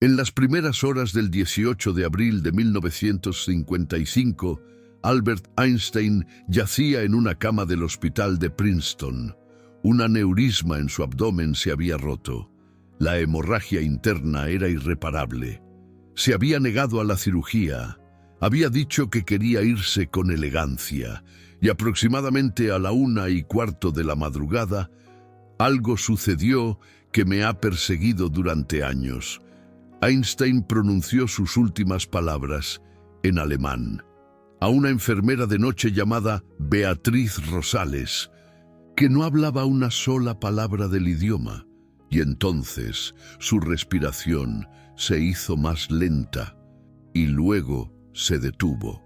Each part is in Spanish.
En las primeras horas del 18 de abril de 1955, Albert Einstein yacía en una cama del hospital de Princeton. Un aneurisma en su abdomen se había roto. La hemorragia interna era irreparable. Se había negado a la cirugía. Había dicho que quería irse con elegancia. Y aproximadamente a la 1:15 de la madrugada, algo sucedió que me ha perseguido durante años. Einstein pronunció sus últimas palabras en alemán a una enfermera de noche llamada Beatriz Rosales, que no hablaba una sola palabra del idioma, y entonces su respiración se hizo más lenta y luego se detuvo.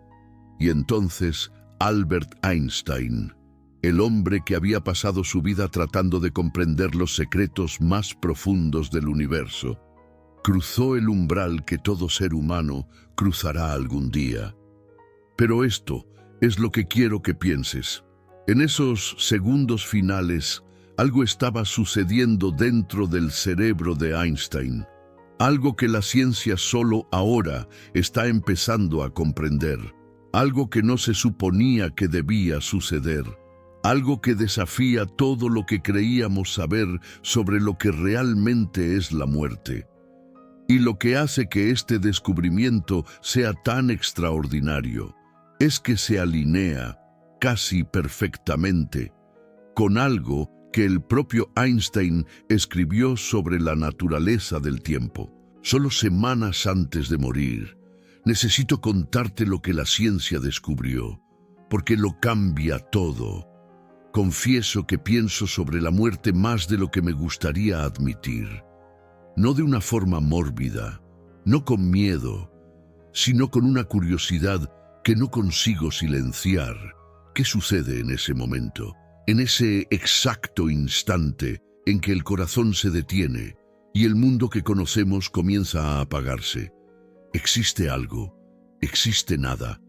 Y entonces Albert Einstein, el hombre que había pasado su vida tratando de comprender los secretos más profundos del universo, cruzó el umbral que todo ser humano cruzará algún día. Pero esto es lo que quiero que pienses. En esos segundos finales, algo estaba sucediendo dentro del cerebro de Einstein. Algo que la ciencia solo ahora está empezando a comprender. Algo que no se suponía que debía suceder. Algo que desafía todo lo que creíamos saber sobre lo que realmente es la muerte. Y lo que hace que este descubrimiento sea tan extraordinario es que se alinea casi perfectamente con algo que el propio Einstein escribió sobre la naturaleza del tiempo. Solo semanas antes de morir, necesito contarte lo que la ciencia descubrió, porque lo cambia todo. Confieso que pienso sobre la muerte más de lo que me gustaría admitir. No de una forma mórbida, no con miedo, sino con una curiosidad que no consigo silenciar. ¿Qué sucede en ese momento? En ese exacto instante en que el corazón se detiene y el mundo que conocemos comienza a apagarse. ¿Existe algo? ¿Existe nada?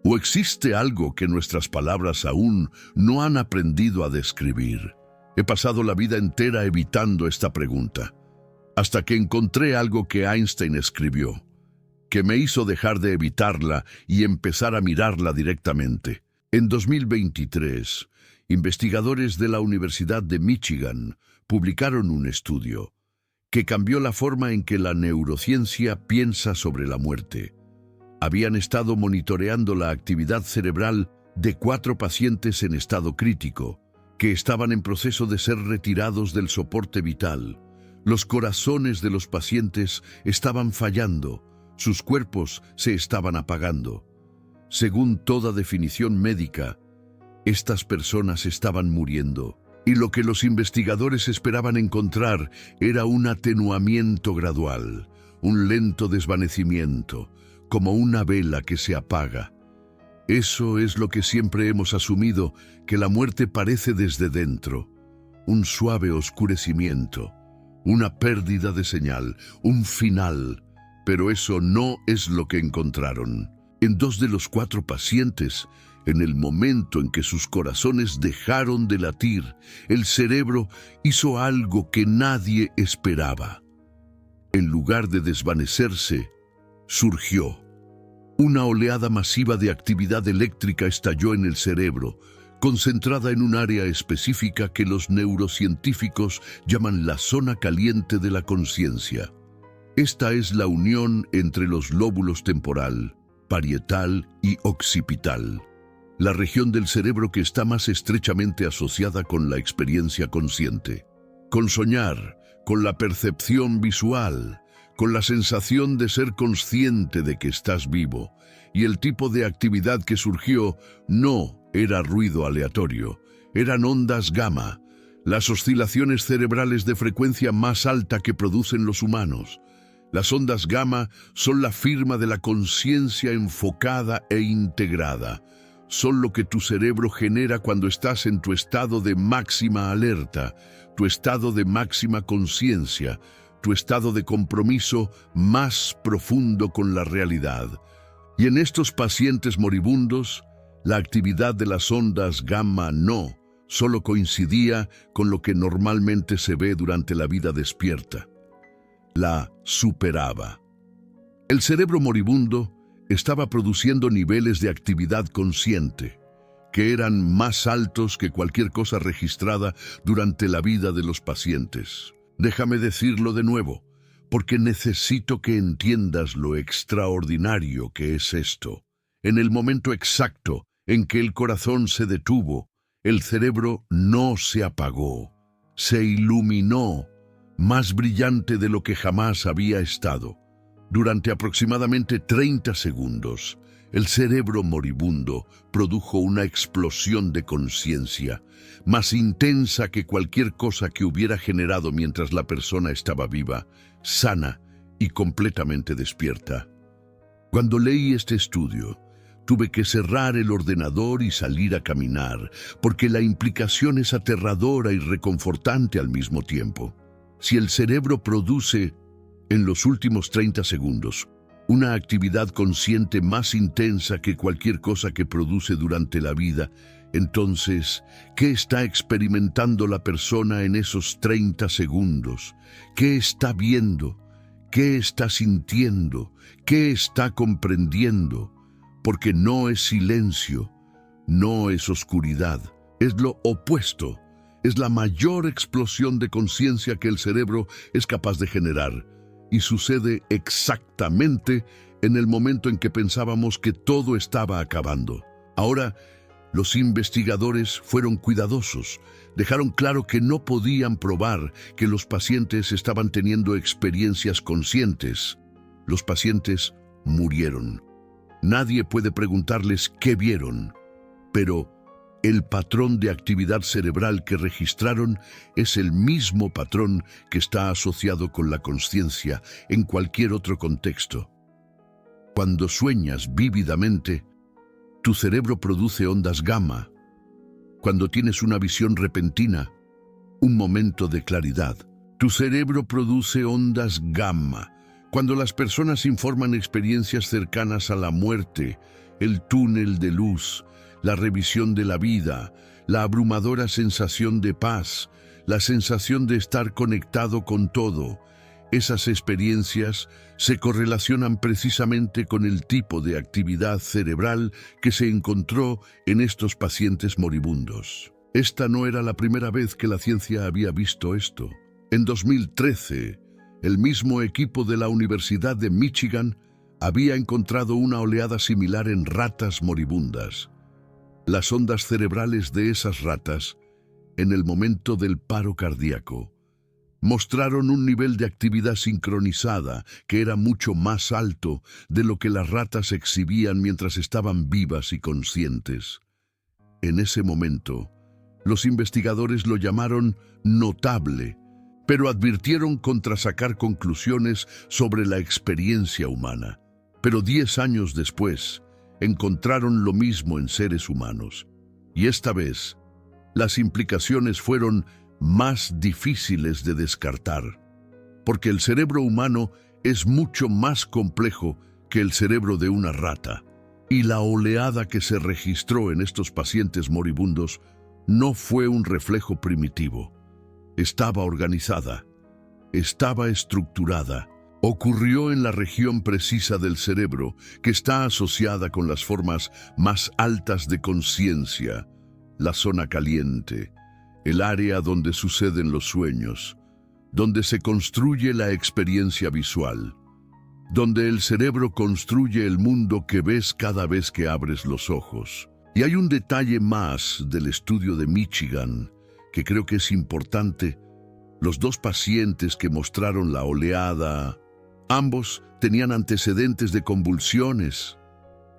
¿O existe algo que nuestras palabras aún no han aprendido a describir? He pasado la vida entera evitando esta pregunta, hasta que encontré algo que Einstein escribió, que me hizo dejar de evitarla y empezar a mirarla directamente. En 2023, investigadores de la Universidad de Michigan publicaron un estudio que cambió la forma en que la neurociencia piensa sobre la muerte. Habían estado monitoreando la actividad cerebral de 4 pacientes en estado crítico, que estaban en proceso de ser retirados del soporte vital. Los corazones de los pacientes estaban fallando, sus cuerpos se estaban apagando. Según toda definición médica, estas personas estaban muriendo, y lo que los investigadores esperaban encontrar era un atenuamiento gradual, un lento desvanecimiento, como una vela que se apaga. Eso es lo que siempre hemos asumido, que la muerte parece desde dentro, un suave oscurecimiento, una pérdida de señal, un final, pero eso no es lo que encontraron. En 2 de los 4 pacientes, en el momento en que sus corazones dejaron de latir, el cerebro hizo algo que nadie esperaba. En lugar de desvanecerse, surgió. Una oleada masiva de actividad eléctrica estalló en el cerebro, concentrada en un área específica que los neurocientíficos llaman la zona caliente de la conciencia. Esta es la unión entre los lóbulos temporal, parietal y occipital, la región del cerebro que está más estrechamente asociada con la experiencia consciente, con soñar, con la percepción visual, con la sensación de ser consciente de que estás vivo. Y el tipo de actividad que surgió no era ruido aleatorio, eran ondas gamma, las oscilaciones cerebrales de frecuencia más alta que producen los humanos. Las ondas gamma son la firma de la conciencia enfocada e integrada. Son lo que tu cerebro genera cuando estás en tu estado de máxima alerta, tu estado de máxima conciencia, tu estado de compromiso más profundo con la realidad. Y en estos pacientes moribundos, la actividad de las ondas gamma no solo coincidía con lo que normalmente se ve durante la vida despierta. la superaba. El cerebro moribundo estaba produciendo niveles de actividad consciente que eran más altos que cualquier cosa registrada durante la vida de los pacientes. Déjame decirlo de nuevo, porque necesito que entiendas lo extraordinario que es esto. En el momento exacto en que el corazón se detuvo, el cerebro no se apagó, se iluminó, más brillante de lo que jamás había estado. Durante aproximadamente 30 segundos, el cerebro moribundo produjo una explosión de conciencia, más intensa que cualquier cosa que hubiera generado mientras la persona estaba viva, sana y completamente despierta. Cuando leí este estudio, tuve que cerrar el ordenador y salir a caminar, porque la implicación es aterradora y reconfortante al mismo tiempo. Si el cerebro produce, en los últimos 30 segundos, una actividad consciente más intensa que cualquier cosa que produce durante la vida, entonces, ¿qué está experimentando la persona en esos 30 segundos? ¿Qué está viendo? ¿Qué está sintiendo? ¿Qué está comprendiendo? Porque no es silencio, no es oscuridad, es lo opuesto. Es la mayor explosión de conciencia que el cerebro es capaz de generar. Y sucede exactamente en el momento en que pensábamos que todo estaba acabando. Ahora, los investigadores fueron cuidadosos. Dejaron claro que no podían probar que los pacientes estaban teniendo experiencias conscientes. Los pacientes murieron. Nadie puede preguntarles qué vieron, pero el patrón de actividad cerebral que registraron es el mismo patrón que está asociado con la consciencia en cualquier otro contexto. Cuando sueñas vívidamente, tu cerebro produce ondas gamma. Cuando tienes una visión repentina, un momento de claridad, tu cerebro produce ondas gamma. Cuando las personas informan experiencias cercanas a la muerte, el túnel de luz, la revisión de la vida, la abrumadora sensación de paz, la sensación de estar conectado con todo, esas experiencias se correlacionan precisamente con el tipo de actividad cerebral que se encontró en estos pacientes moribundos. Esta no era la primera vez que la ciencia había visto esto. En 2013, el mismo equipo de la Universidad de Michigan había encontrado una oleada similar en ratas moribundas. Las ondas cerebrales de esas ratas, en el momento del paro cardíaco, mostraron un nivel de actividad sincronizada que era mucho más alto de lo que las ratas exhibían mientras estaban vivas y conscientes. En ese momento, los investigadores lo llamaron notable, pero advirtieron contra sacar conclusiones sobre la experiencia humana. Pero 10 años después, encontraron lo mismo en seres humanos. Y esta vez, las implicaciones fueron más difíciles de descartar, porque el cerebro humano es mucho más complejo que el cerebro de una rata, y la oleada que se registró en estos pacientes moribundos no fue un reflejo primitivo. Estaba organizada, estaba estructurada, ocurrió en la región precisa del cerebro que está asociada con las formas más altas de conciencia, la zona caliente, el área donde suceden los sueños, donde se construye la experiencia visual, donde el cerebro construye el mundo que ves cada vez que abres los ojos. Y hay un detalle más del estudio de Michigan que creo que es importante. Los 2 pacientes que mostraron la oleada, ambos tenían antecedentes de convulsiones.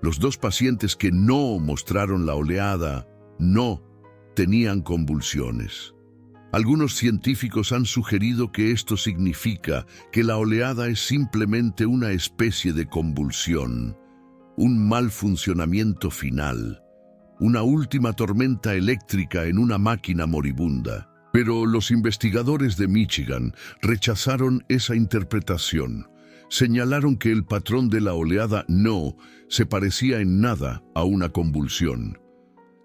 Los 2 pacientes que no mostraron la oleada, no tenían convulsiones. Algunos científicos han sugerido que esto significa que la oleada es simplemente una especie de convulsión, un mal funcionamiento final, una última tormenta eléctrica en una máquina moribunda. Pero los investigadores de Michigan rechazaron esa interpretación. Señalaron que el patrón de la oleada no se parecía en nada a una convulsión.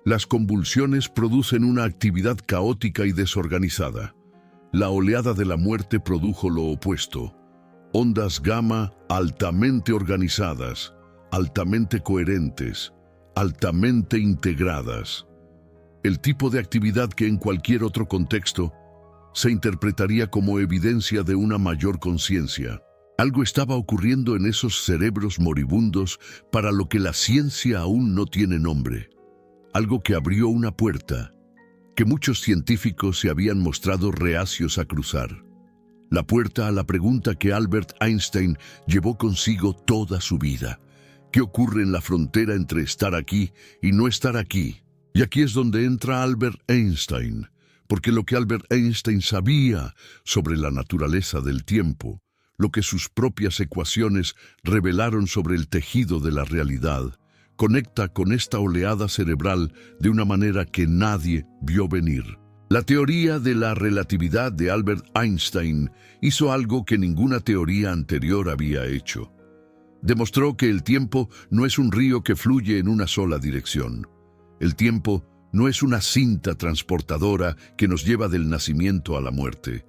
Las convulsiones producen una actividad caótica y desorganizada. La oleada de la muerte produjo lo opuesto, ondas gamma altamente organizadas, altamente coherentes, altamente integradas. El tipo de actividad que en cualquier otro contexto se interpretaría como evidencia de una mayor conciencia. Algo estaba ocurriendo en esos cerebros moribundos para lo que la ciencia aún no tiene nombre. Algo que abrió una puerta que muchos científicos se habían mostrado reacios a cruzar. La puerta a la pregunta que Albert Einstein llevó consigo toda su vida. ¿Qué ocurre en la frontera entre estar aquí y no estar aquí? Y aquí es donde entra Albert Einstein, porque lo que Albert Einstein sabía sobre la naturaleza del tiempo, lo que sus propias ecuaciones revelaron sobre el tejido de la realidad, conecta con esta oleada cerebral de una manera que nadie vio venir. La teoría de la relatividad de Albert Einstein hizo algo que ninguna teoría anterior había hecho. Demostró que el tiempo no es un río que fluye en una sola dirección. El tiempo no es una cinta transportadora que nos lleva del nacimiento a la muerte,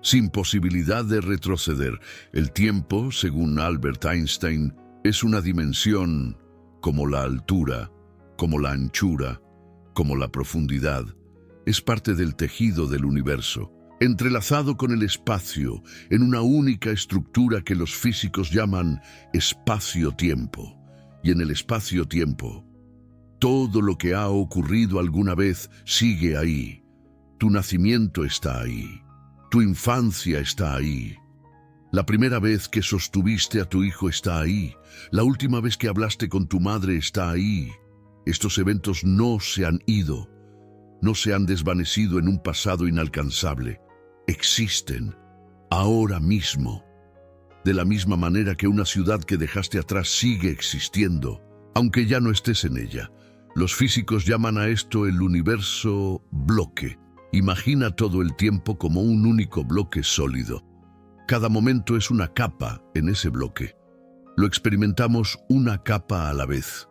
sin posibilidad de retroceder. El tiempo, según Albert Einstein, es una dimensión como la altura, como la anchura, como la profundidad. Es parte del tejido del universo, entrelazado con el espacio en una única estructura que los físicos llaman espacio-tiempo. Y en el espacio-tiempo, todo lo que ha ocurrido alguna vez sigue ahí. Tu nacimiento está ahí. Tu infancia está ahí. La primera vez que sostuviste a tu hijo está ahí. La última vez que hablaste con tu madre está ahí. Estos eventos no se han ido. No se han desvanecido en un pasado inalcanzable. Existen, ahora mismo. De la misma manera que una ciudad que dejaste atrás sigue existiendo, aunque ya no estés en ella. Los físicos llaman a esto el universo bloque. Imagina todo el tiempo como un único bloque sólido. Cada momento es una capa en ese bloque. Lo experimentamos una capa a la vez,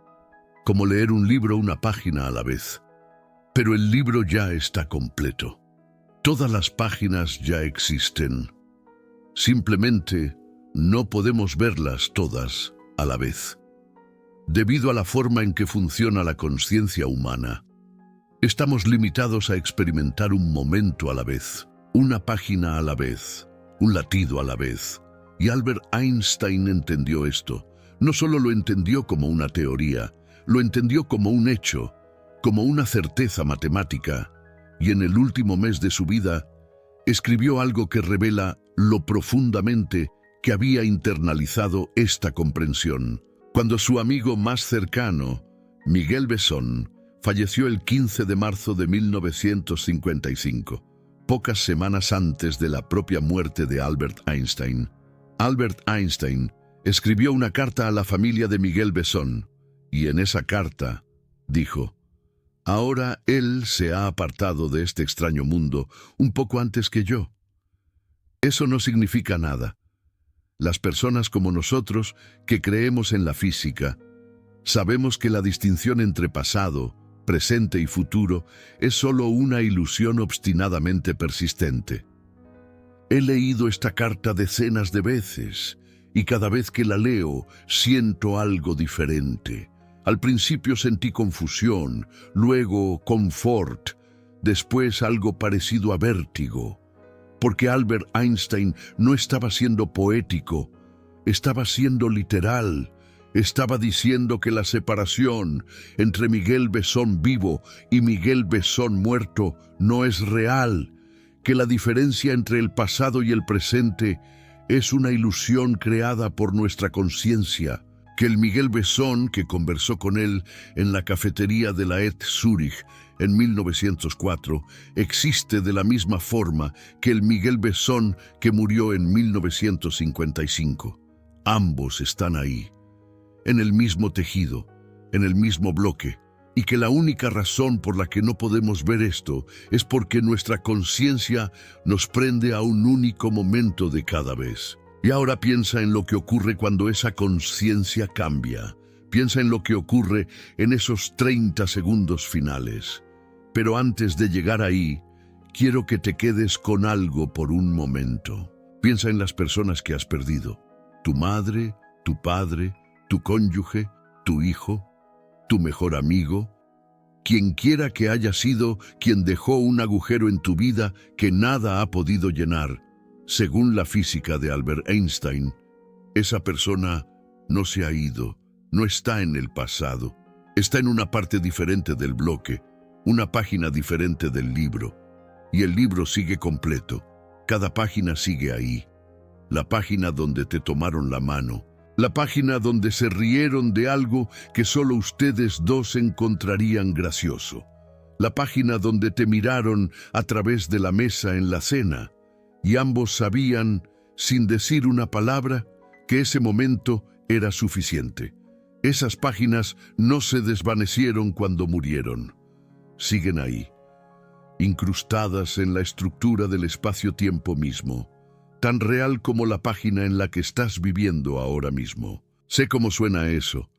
como leer un libro una página a la vez. Pero el libro ya está completo. Todas las páginas ya existen. Simplemente no podemos verlas todas a la vez. Debido a la forma en que funciona la conciencia humana, estamos limitados a experimentar un momento a la vez, una página a la vez, un latido a la vez. Y Albert Einstein entendió esto. No solo lo entendió como una teoría, lo entendió como un hecho, como una certeza matemática, y en el último mes de su vida escribió algo que revela lo profundamente que había internalizado esta comprensión. Cuando su amigo más cercano, Miguel Besson, falleció el 15 de marzo de 1955, pocas semanas antes de la propia muerte de Albert Einstein. Albert Einstein escribió una carta a la familia de Miguel Besson, y en esa carta dijo: «Ahora él se ha apartado de este extraño mundo un poco antes que yo. Eso no significa nada. Las personas como nosotros, que creemos en la física, sabemos que la distinción entre pasado, presente y futuro es solo una ilusión obstinadamente persistente. He leído esta carta decenas de veces, y cada vez que la leo siento algo diferente. Al principio sentí confusión, luego confort, después algo parecido a vértigo, porque Albert Einstein no estaba siendo poético, estaba siendo literal. Estaba diciendo que la separación entre Miguel Besson vivo y Miguel Besson muerto no es real, que la diferencia entre el pasado y el presente es una ilusión creada por nuestra conciencia, que el Miguel Besson que conversó con él en la cafetería de la ETH Zúrich en 1904 existe de la misma forma que el Miguel Besson que murió en 1955. Ambos están ahí, en el mismo tejido, en el mismo bloque, y que la única razón por la que no podemos ver esto es porque nuestra conciencia nos prende a un único momento de cada vez. Y ahora piensa en lo que ocurre cuando esa conciencia cambia. Piensa en lo que ocurre en esos 30 segundos finales. Pero antes de llegar ahí, quiero que te quedes con algo por un momento. Piensa en las personas que has perdido. Tu madre, tu padre, tu cónyuge, tu hijo, tu mejor amigo. Quien quiera que haya sido quien dejó un agujero en tu vida que nada ha podido llenar. Según la física de Albert Einstein, esa persona no se ha ido, no está en el pasado. Está en una parte diferente del bloque, una página diferente del libro. Y el libro sigue completo. Cada página sigue ahí. La página donde te tomaron la mano. La página donde se rieron de algo que solo ustedes dos encontrarían gracioso. La página donde te miraron a través de la mesa en la cena. Y ambos sabían, sin decir una palabra, que ese momento era suficiente. Esas páginas no se desvanecieron cuando murieron. Siguen ahí, incrustadas en la estructura del espacio-tiempo mismo, tan real como la página en la que estás viviendo ahora mismo. Sé cómo suena eso.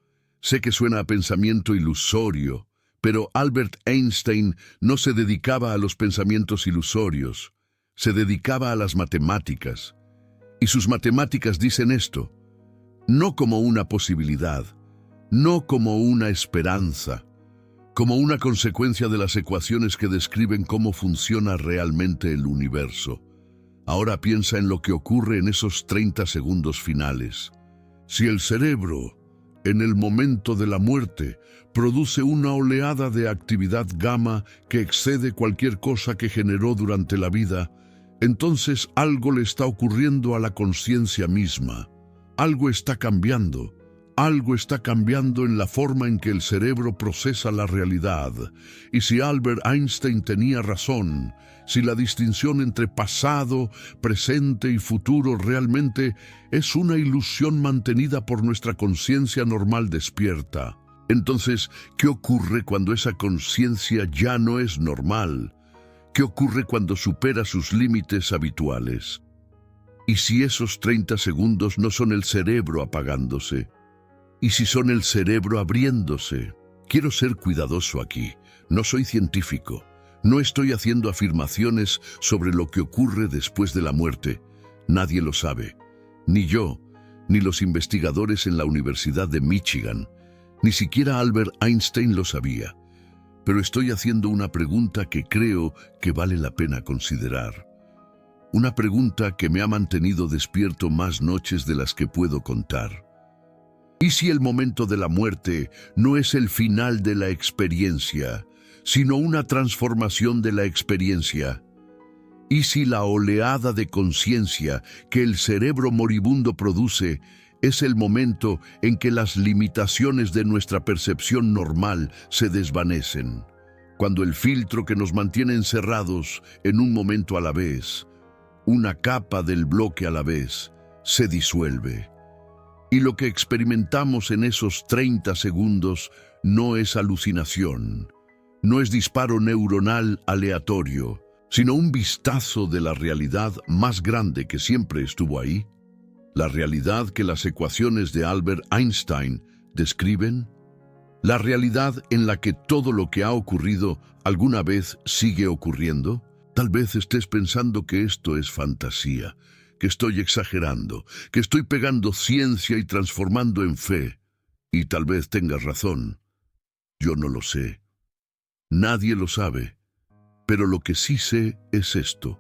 Sé que suena a pensamiento ilusorio, pero Albert Einstein no se dedicaba a los pensamientos ilusorios, se dedicaba a las matemáticas. Y sus matemáticas dicen esto, no como una posibilidad, no como una esperanza, como una consecuencia de las ecuaciones que describen cómo funciona realmente el universo. Ahora piensa en lo que ocurre en esos 30 segundos finales. Si el cerebro, en el momento de la muerte, produce una oleada de actividad gamma que excede cualquier cosa que generó durante la vida, entonces algo le está ocurriendo a la conciencia misma. Algo está cambiando. Algo está cambiando en la forma en que el cerebro procesa la realidad. Y si Albert Einstein tenía razón, si la distinción entre pasado, presente y futuro realmente es una ilusión mantenida por nuestra conciencia normal despierta, entonces, ¿qué ocurre cuando esa conciencia ya no es normal? ¿Qué ocurre cuando supera sus límites habituales? ¿Y si esos 30 segundos no son el cerebro apagándose? ¿Y si son el cerebro abriéndose? Quiero ser cuidadoso aquí. No soy científico. No estoy haciendo afirmaciones sobre lo que ocurre después de la muerte. Nadie lo sabe. Ni yo, ni los investigadores en la Universidad de Michigan. Ni siquiera Albert Einstein lo sabía. Pero estoy haciendo una pregunta que creo que vale la pena considerar. Una pregunta que me ha mantenido despierto más noches de las que puedo contar. ¿Y si el momento de la muerte no es el final de la experiencia, sino una transformación de la experiencia? ¿Y si la oleada de conciencia que el cerebro moribundo produce es el momento en que las limitaciones de nuestra percepción normal se desvanecen? Cuando el filtro que nos mantiene encerrados en un momento a la vez, una capa del bloque a la vez, se disuelve. Y lo que experimentamos en esos 30 segundos no es alucinación, no es disparo neuronal aleatorio, sino un vistazo de la realidad más grande que siempre estuvo ahí, la realidad que las ecuaciones de Albert Einstein describen, la realidad en la que todo lo que ha ocurrido alguna vez sigue ocurriendo. Tal vez estés pensando que esto es fantasía, que estoy exagerando, que estoy pegando ciencia y transformando en fe. Y tal vez tengas razón. Yo no lo sé. Nadie lo sabe. Pero lo que sí sé es esto.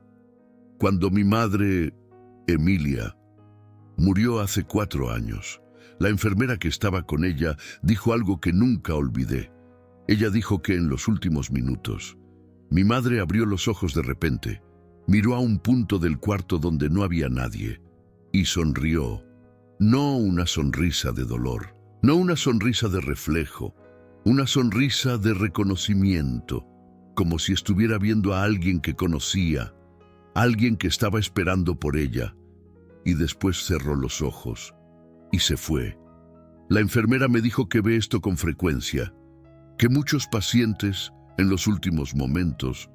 Cuando mi madre, Emilia, murió hace 4 años, la enfermera que estaba con ella dijo algo que nunca olvidé. Ella dijo que en los últimos minutos, mi madre abrió los ojos de repente, miró a un punto del cuarto donde no había nadie y sonrió. No una sonrisa de dolor, no una sonrisa de reflejo, una sonrisa de reconocimiento, como si estuviera viendo a alguien que conocía, alguien que estaba esperando por ella, y después cerró los ojos y se fue. La enfermera me dijo que ve esto con frecuencia, que muchos pacientes, en los últimos momentos,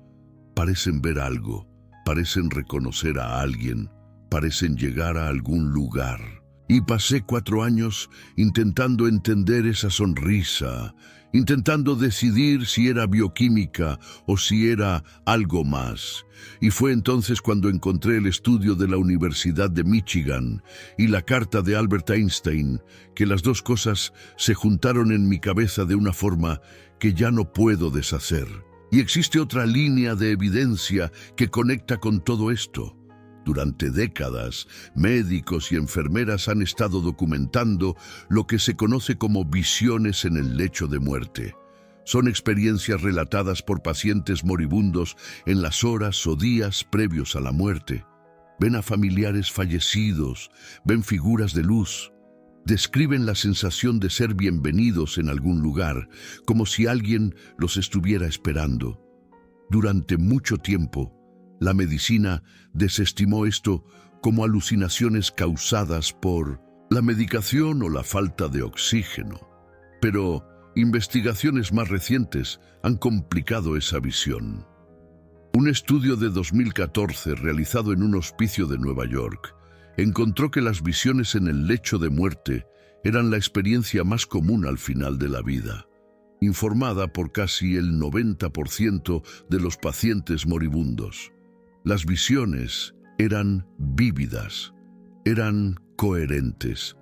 parecen ver algo, parecen reconocer a alguien, parecen llegar a algún lugar. Y pasé 4 años intentando entender esa sonrisa, intentando decidir si era bioquímica o si era algo más. Y fue entonces cuando encontré el estudio de la Universidad de Michigan y la carta de Albert Einstein, que las dos cosas se juntaron en mi cabeza de una forma que ya no puedo deshacer. Y existe otra línea de evidencia que conecta con todo esto. Durante décadas, médicos y enfermeras han estado documentando lo que se conoce como visiones en el lecho de muerte. Son experiencias relatadas por pacientes moribundos en las horas o días previos a la muerte. Ven a familiares fallecidos, ven figuras de luz. Describen la sensación de ser bienvenidos en algún lugar, como si alguien los estuviera esperando. Durante mucho tiempo, la medicina desestimó esto como alucinaciones causadas por la medicación o la falta de oxígeno. Pero investigaciones más recientes han complicado esa visión. Un estudio de 2014 realizado en un hospicio de Nueva York encontró que las visiones en el lecho de muerte eran la experiencia más común al final de la vida, informada por casi el 90% de los pacientes moribundos. Las visiones eran vívidas, eran coherentes,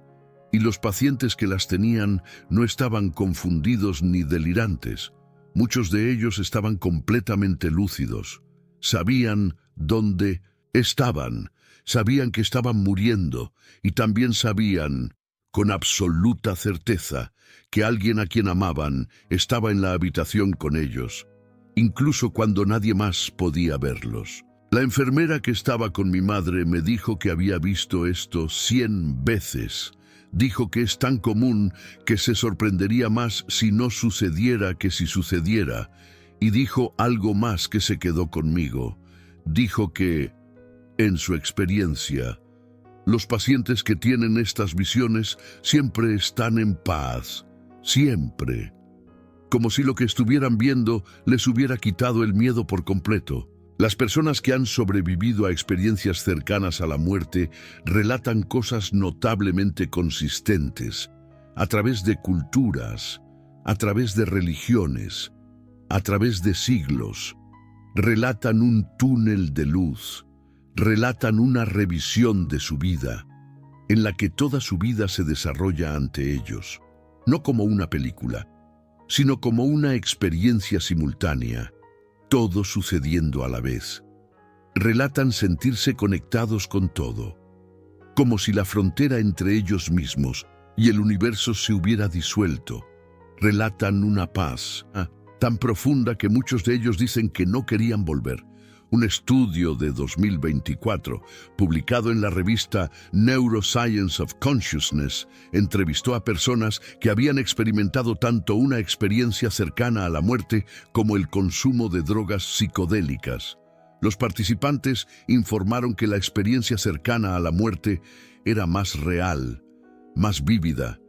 y los pacientes que las tenían no estaban confundidos ni delirantes. Muchos de ellos estaban completamente lúcidos, sabían dónde estaban, sabían que estaban muriendo y también sabían, con absoluta certeza, que alguien a quien amaban estaba en la habitación con ellos, incluso cuando nadie más podía verlos. La enfermera que estaba con mi madre me dijo que había visto esto 100 veces. Dijo que es tan común que se sorprendería más si no sucediera que si sucediera. Y dijo algo más que se quedó conmigo. Dijo que, en su experiencia, los pacientes que tienen estas visiones siempre están en paz. Siempre. Como si lo que estuvieran viendo les hubiera quitado el miedo por completo. Las personas que han sobrevivido a experiencias cercanas a la muerte relatan cosas notablemente consistentes, a través de culturas, a través de religiones, a través de siglos. Relatan un túnel de luz, relatan una revisión de su vida, en la que toda su vida se desarrolla ante ellos, no como una película, sino como una experiencia simultánea, todo sucediendo a la vez. Relatan sentirse conectados con todo, como si la frontera entre ellos mismos y el universo se hubiera disuelto. Relatan una paz tan profunda que muchos de ellos dicen que no querían volver. Un estudio de 2024, publicado en la revista Neuroscience of Consciousness, entrevistó a personas que habían experimentado tanto una experiencia cercana a la muerte como el consumo de drogas psicodélicas. Los participantes informaron que la experiencia cercana a la muerte era más real, más vívida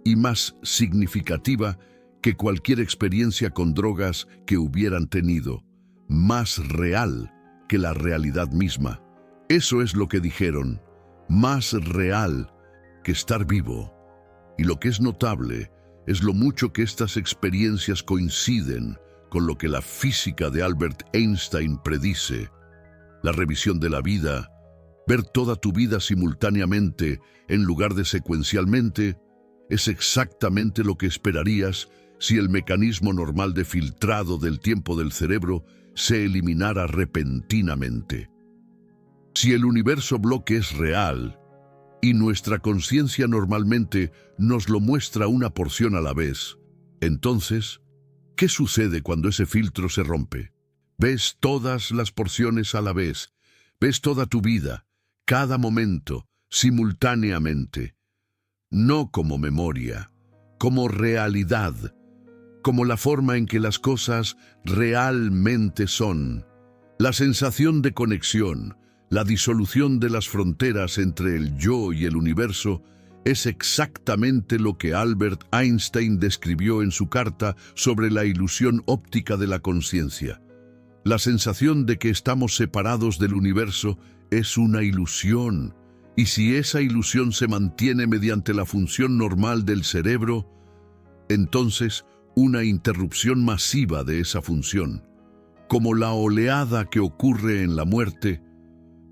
y más significativa que cualquier experiencia con drogas que hubieran tenido. Más real que la realidad misma. Eso es lo que dijeron, más real que estar vivo. Y lo que es notable es lo mucho que estas experiencias coinciden con lo que la física de Albert Einstein predice. La revisión de la vida, ver toda tu vida simultáneamente en lugar de secuencialmente, es exactamente lo que esperarías si el mecanismo normal de filtrado del tiempo del cerebro se eliminara repentinamente. Si el universo bloque es real y nuestra conciencia normalmente nos lo muestra una porción a la vez, entonces, ¿qué sucede cuando ese filtro se rompe? Ves todas las porciones a la vez, ves toda tu vida, cada momento, simultáneamente, no como memoria, como realidad, como la forma en que las cosas realmente son. La sensación de conexión, la disolución de las fronteras entre el yo y el universo, es exactamente lo que Albert Einstein describió en su carta sobre la ilusión óptica de la conciencia. La sensación de que estamos separados del universo es una ilusión, Y si esa ilusión se mantiene mediante la función normal del cerebro, entonces una interrupción masiva de esa función, como la oleada que ocurre en la muerte,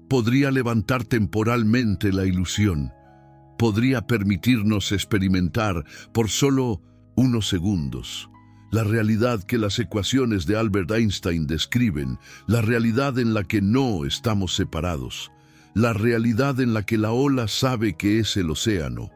podría levantar temporalmente la ilusión, podría permitirnos experimentar por solo unos segundos la realidad que las ecuaciones de Albert Einstein describen, la realidad en la que no estamos separados, la realidad en la que la ola sabe que es el océano,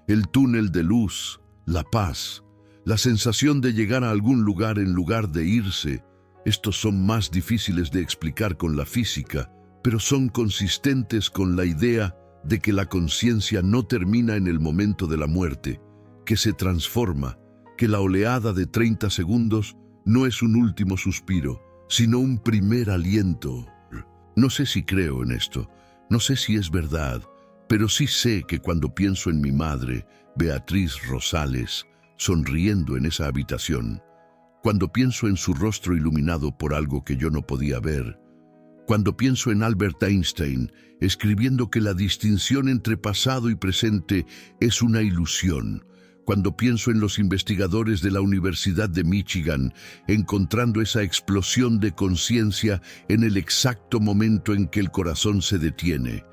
el túnel de luz, la paz, la sensación de llegar a algún lugar en lugar de irse. Estos son más difíciles de explicar con la física, pero son consistentes con la idea de que la conciencia no termina en el momento de la muerte, que se transforma, que la oleada de 30 segundos no es un último suspiro, sino un primer aliento. No sé si creo en esto, no sé si es verdad, pero sí sé que cuando pienso en mi madre, Beatriz Rosales, sonriendo en esa habitación, cuando pienso en su rostro iluminado por algo que yo no podía ver, cuando pienso en Albert Einstein escribiendo que la distinción entre pasado y presente es una ilusión, cuando pienso en los investigadores de la Universidad de Michigan encontrando esa explosión de conciencia en el exacto momento en que el corazón se detiene,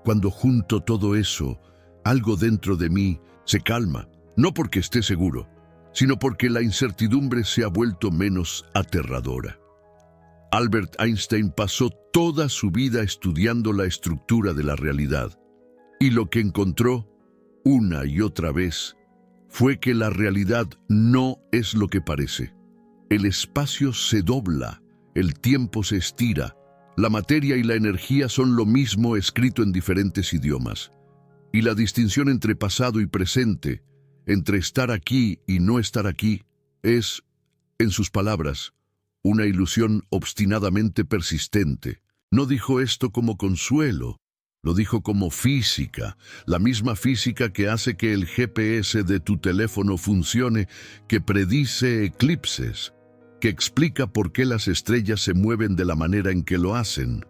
cuando junto todo eso, algo dentro de mí se calma, no porque esté seguro, sino porque la incertidumbre se ha vuelto menos aterradora. Albert Einstein pasó toda su vida estudiando la estructura de la realidad, y lo que encontró, una y otra vez, fue que la realidad no es lo que parece. El espacio se dobla, el tiempo se estira, la materia y la energía son lo mismo escrito en diferentes idiomas. Y la distinción entre pasado y presente, entre estar aquí y no estar aquí, es, en sus palabras, una ilusión obstinadamente persistente. No dijo esto como consuelo, lo dijo como física, la misma física que hace que el GPS de tu teléfono funcione, que predice eclipses, que explica por qué las estrellas se mueven de la manera en que lo hacen.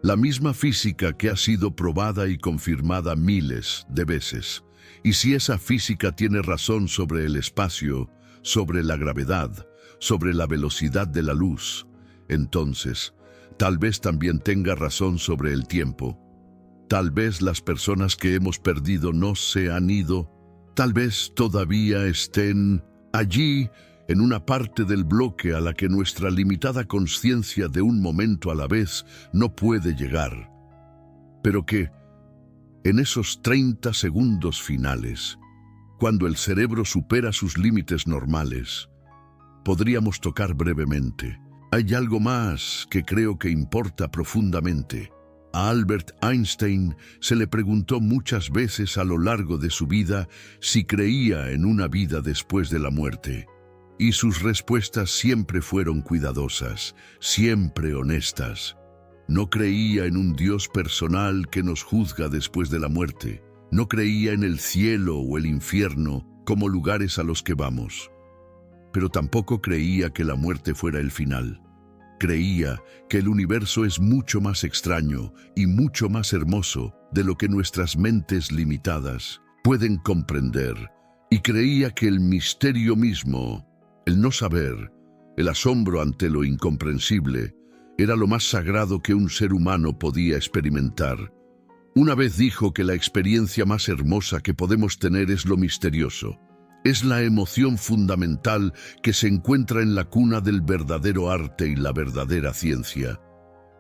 La misma física que ha sido probada y confirmada miles de veces. Y si esa física tiene razón sobre el espacio, sobre la gravedad, sobre la velocidad de la luz, entonces, tal vez también tenga razón sobre el tiempo. Tal vez las personas que hemos perdido no se han ido, tal vez todavía estén allí, en una parte del bloque a la que nuestra limitada conciencia de un momento a la vez no puede llegar. Pero que, en esos 30 segundos finales, cuando el cerebro supera sus límites normales, podríamos tocar brevemente. Hay algo más que creo que importa profundamente. A Albert Einstein se le preguntó muchas veces a lo largo de su vida si creía en una vida después de la muerte. Y sus respuestas siempre fueron cuidadosas, siempre honestas. No creía en un Dios personal que nos juzga después de la muerte. No creía en el cielo o el infierno como lugares a los que vamos. Pero tampoco creía que la muerte fuera el final. Creía que el universo es mucho más extraño y mucho más hermoso de lo que nuestras mentes limitadas pueden comprender. Y creía que el misterio mismo, el no saber, el asombro ante lo incomprensible, era lo más sagrado que un ser humano podía experimentar. Una vez dijo que la experiencia más hermosa que podemos tener es lo misterioso. Es la emoción fundamental que se encuentra en la cuna del verdadero arte y la verdadera ciencia.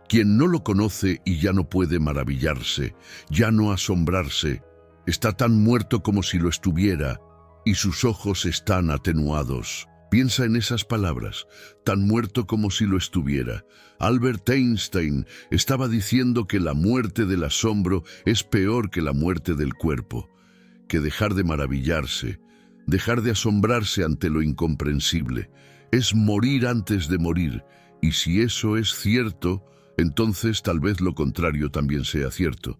Quien no lo conoce y ya no puede maravillarse, ya no asombrarse, está tan muerto como si lo estuviera, y sus ojos están atenuados. Piensa en esas palabras, tan muerto como si lo estuviera. Albert Einstein estaba diciendo que la muerte del asombro es peor que la muerte del cuerpo, que dejar de maravillarse, dejar de asombrarse ante lo incomprensible, es morir antes de morir, y si eso es cierto, entonces tal vez lo contrario también sea cierto.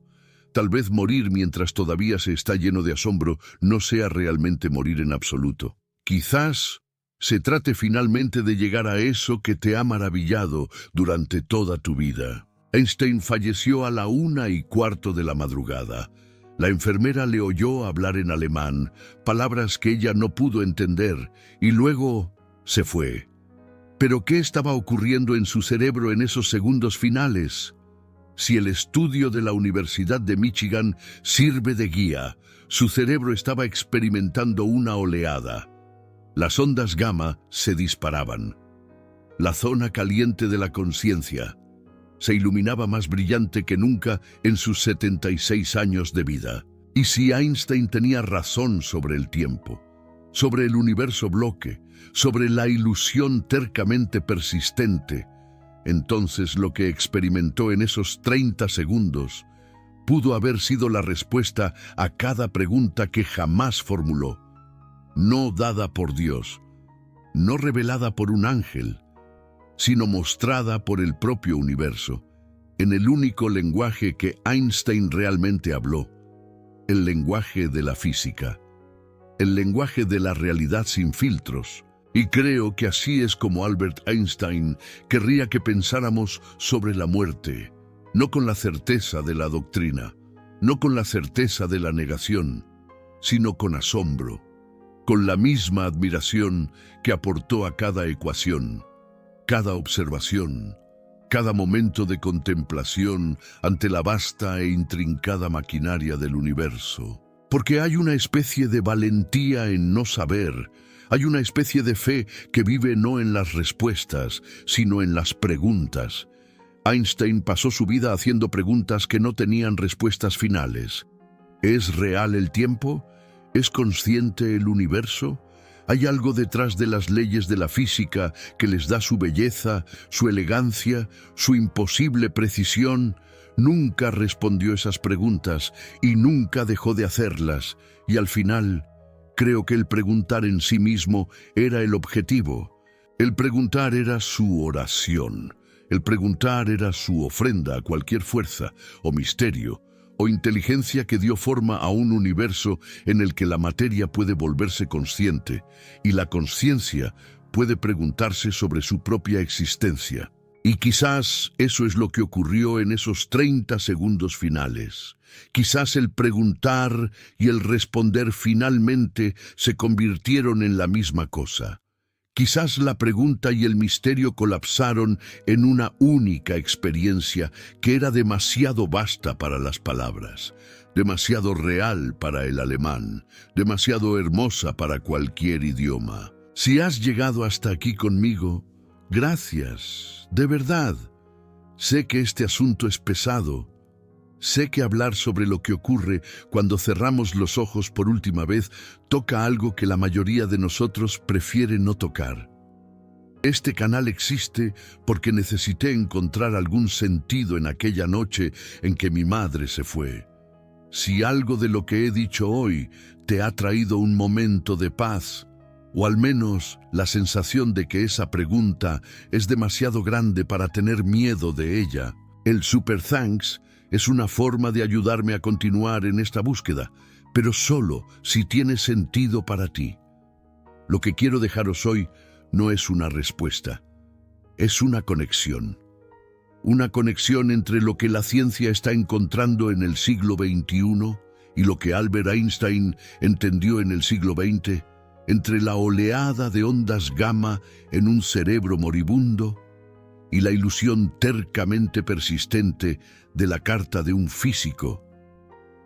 Tal vez morir mientras todavía se está lleno de asombro no sea realmente morir en absoluto. Quizás se trate finalmente de llegar a eso que te ha maravillado durante toda tu vida. Einstein falleció a la 1:15 de la madrugada. La enfermera le oyó hablar en alemán, palabras que ella no pudo entender, y luego se fue. ¿Pero qué estaba ocurriendo en su cerebro en esos segundos finales? Si el estudio de la Universidad de Michigan sirve de guía, su cerebro estaba experimentando una oleada. Las ondas gamma se disparaban. La zona caliente de la conciencia se iluminaba más brillante que nunca en sus 76 años de vida. Y si Einstein tenía razón sobre el tiempo, sobre el universo bloque, sobre la ilusión tercamente persistente, entonces lo que experimentó en esos 30 segundos pudo haber sido la respuesta a cada pregunta que jamás formuló, no dada por Dios, no revelada por un ángel, sino mostrada por el propio universo, en el único lenguaje que Einstein realmente habló, el lenguaje de la física, el lenguaje de la realidad sin filtros. Y creo que así es como Albert Einstein querría que pensáramos sobre la muerte, no con la certeza de la doctrina, no con la certeza de la negación, sino con asombro, con la misma admiración que aportó a cada ecuación, cada observación, cada momento de contemplación ante la vasta e intrincada maquinaria del universo. Porque hay una especie de valentía en no saber, hay una especie de fe que vive no en las respuestas, sino en las preguntas. Einstein pasó su vida haciendo preguntas que no tenían respuestas finales. ¿Es real el tiempo? ¿Es consciente el universo? ¿Hay algo detrás de las leyes de la física que les da su belleza, su elegancia, su imposible precisión? Nunca respondió esas preguntas y nunca dejó de hacerlas, y al final, creo que el preguntar en sí mismo era el objetivo. El preguntar era su oración. El preguntar era su ofrenda a cualquier fuerza o misterio o inteligencia que dio forma a un universo en el que la materia puede volverse consciente y la conciencia puede preguntarse sobre su propia existencia. Y quizás eso es lo que ocurrió en esos 30 segundos finales. Quizás el preguntar y el responder finalmente se convirtieron en la misma cosa. Quizás la pregunta y el misterio colapsaron en una única experiencia que era demasiado vasta para las palabras, demasiado real para el alemán, demasiado hermosa para cualquier idioma. Si has llegado hasta aquí conmigo, gracias, de verdad. Sé que este asunto es pesado. Sé que hablar sobre lo que ocurre cuando cerramos los ojos por última vez toca algo que la mayoría de nosotros prefiere no tocar. Este canal existe porque necesité encontrar algún sentido en aquella noche en que mi madre se fue. Si algo de lo que he dicho hoy te ha traído un momento de paz, o al menos la sensación de que esa pregunta es demasiado grande para tener miedo de ella, el Super Thanks es una forma de ayudarme a continuar en esta búsqueda, pero solo si tiene sentido para ti. Lo que quiero dejaros hoy no es una respuesta, es una conexión. Una conexión entre lo que la ciencia está encontrando en el siglo XXI y lo que Albert Einstein entendió en el siglo XX, entre la oleada de ondas gamma en un cerebro moribundo y la ilusión tercamente persistente de la carta de un físico,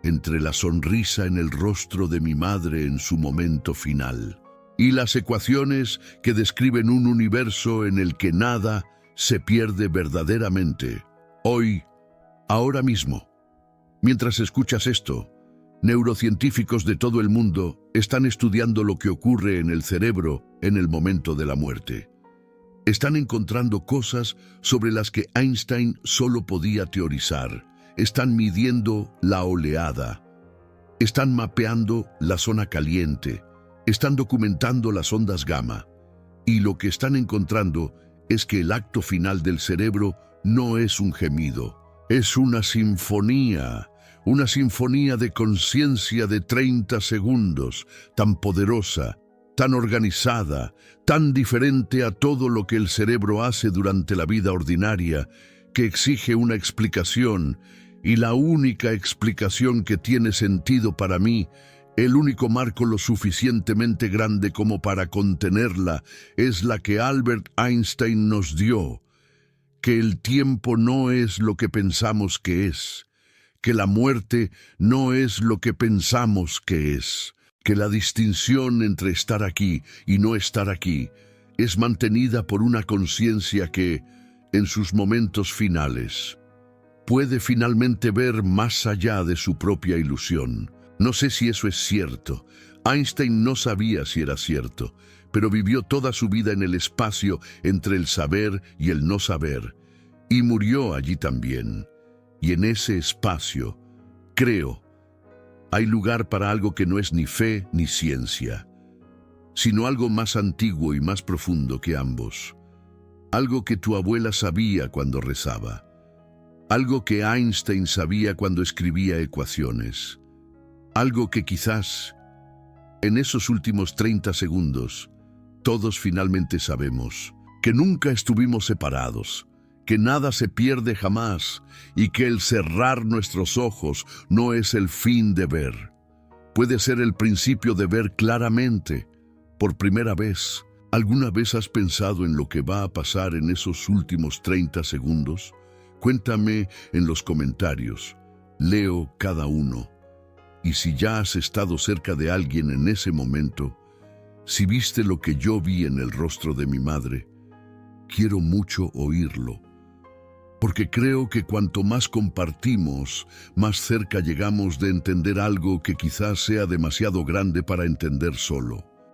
entre la sonrisa en el rostro de mi madre en su momento final, y las ecuaciones que describen un universo en el que nada se pierde verdaderamente. Hoy, ahora mismo, mientras escuchas esto, neurocientíficos de todo el mundo están estudiando lo que ocurre en el cerebro en el momento de la muerte. Están encontrando cosas sobre las que Einstein solo podía teorizar. Están midiendo la oleada. Están mapeando la zona caliente. Están documentando las ondas gamma. Y lo que están encontrando es que el acto final del cerebro no es un gemido. Es una sinfonía de conciencia de 30 segundos, tan poderosa, tan organizada, tan diferente a todo lo que el cerebro hace durante la vida ordinaria, que exige una explicación, y la única explicación que tiene sentido para mí, el único marco lo suficientemente grande como para contenerla, es la que Albert Einstein nos dio, que el tiempo no es lo que pensamos que es, que la muerte no es lo que pensamos que es, que la distinción entre estar aquí y no estar aquí es mantenida por una conciencia que, en sus momentos finales, puede finalmente ver más allá de su propia ilusión. No sé si eso es cierto. Einstein no sabía si era cierto, pero vivió toda su vida en el espacio entre el saber y el no saber, y murió allí también. Y en ese espacio, creo, hay lugar para algo que no es ni fe ni ciencia, sino algo más antiguo y más profundo que ambos. Algo que tu abuela sabía cuando rezaba. Algo que Einstein sabía cuando escribía ecuaciones. Algo que quizás, en esos últimos 30 segundos, todos finalmente sabemos, que nunca estuvimos separados, que nada se pierde jamás y que el cerrar nuestros ojos no es el fin de ver. Puede ser el principio de ver claramente, por primera vez. ¿Alguna vez has pensado en lo que va a pasar en esos últimos 30 segundos? Cuéntame en los comentarios. Leo cada uno. Y si ya has estado cerca de alguien en ese momento, si viste lo que yo vi en el rostro de mi madre, quiero mucho oírlo. Porque creo que cuanto más compartimos, más cerca llegamos de entender algo que quizás sea demasiado grande para entender solo.